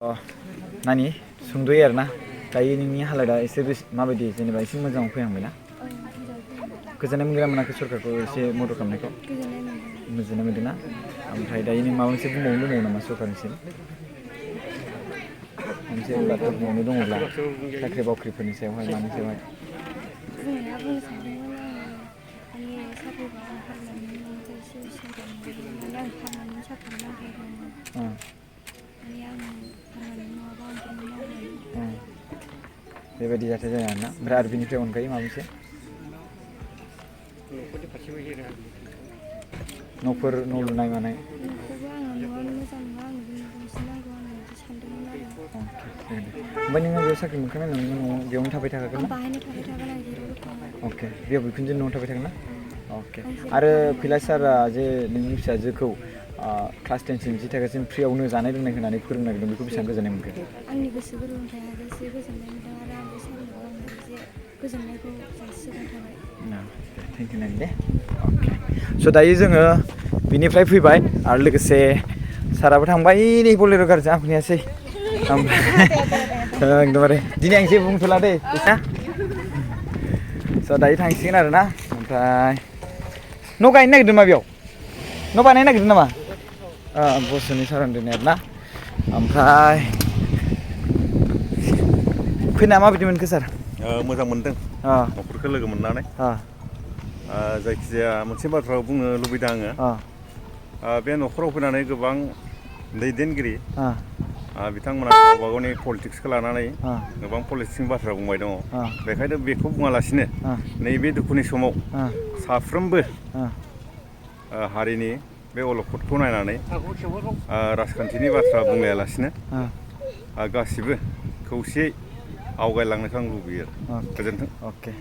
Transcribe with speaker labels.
Speaker 1: नानि सुंद'यै आरोना दायो नोंनि हालोदा एसे माबायदि जेनेबा एसे मोजाङाव फैहांबायना गोजोननाय मोनगोना मोनाखै सरकारखौ एसे मदद खालामनायखौ गोजोननाय मोनदोंना ओमफ्राय दायो नों माबा मोनसे बुंबावनो दंबावो नामा सरकारनिसिम मोनसे बाथ्रा बुंबावनो दङब्ला साख्रि बाख्रिफोरनि सायावहाय मानि सायावहाय
Speaker 2: बुंनो सानदोंमोन आङो साख्रि बाख्रिफोर मोननायनि एसे सुबिदा मोनगौमोन आं पारमानेन्ट साख्रि नागिरदोंमोन
Speaker 1: बेबायदि जाथाय जाया आरोना ओमफ्राय आरो बिनिफ्राय अनगायै माबा मोनसे न'फोर न' लुनाय मानाय
Speaker 2: न'खौबो आङो न'आनो मोजां नङा आंनो गंसे नांगौ आङो बिदि सानदोंमोन आरो
Speaker 1: ओमफ्राय नोङो बेयाव साख्रि मोनखांनायनि उनाव नोङो न'आव बेयावनो थाबाय थाखागोन ना
Speaker 2: बाहायनो थाबाय थागोन आं जेरावबो थाङा
Speaker 1: अके बेयाव बिखुनजो न'आव थाबाय थागोन ना अके आरो खैलास सारआ जे नोंनि फिसाजोखौ क्लास 10सिम जि थाखोसिम फ्रियावनो जानाय लोंनाय होनानै फोरोंनो नागिरदों बेखौ बेसेबां गोजोननाय मोनखो
Speaker 2: आंनि गोसो गोरबोनिफ्राय हाजासे गोजोननाय मोनदों आरो आं बे सारनोबो आं एसे गोजोननायखौ जासिहरनाय थाबाय
Speaker 1: थेंक इउ नानि दे अके स' दायो जोङो बिनिफ्राय फैबाय आरो लोगोसे साराबो थांबाय नै बलेर' गारिजों आं फैयासै ओमफ्राय एकदमबारे दिनै आं जेबो बुंथ'ला दै ना स' दायो थांसिगोन आरोना ओमफ्राय न' गायनो नागिरदों मा बेयाव न' बानायनो नागिरदों नामा बस'नि सारन दोननाय आरोना ओमफ्राय फैनाया माबायदि मोनखो सार
Speaker 3: मोजां मोनदों न'खरखौ लोगो मोननानै जायखिजाया मोनसे बाथ्रा बुंनो लुबैदों आङो बे न'खराव फैनानै गोबां दैदेनगिरि बिथांमोना गावबा गावनि पलिटिक्सखौ लानानै गोबां पलिटिक्सनि बाथ्रा बुंबाय दङ बेखायनो बेखौ बुङालासिनो नैबे दुखुनि समाव साफ्रोमबो हारिनि बे अलखदखौ नायनानै राजखान्थिनि बाथ्रा बुंलायालासिनो गासिबो खौसेयै आवगायलांनायखौ आं लुबैयो गोजोन्थों
Speaker 1: अके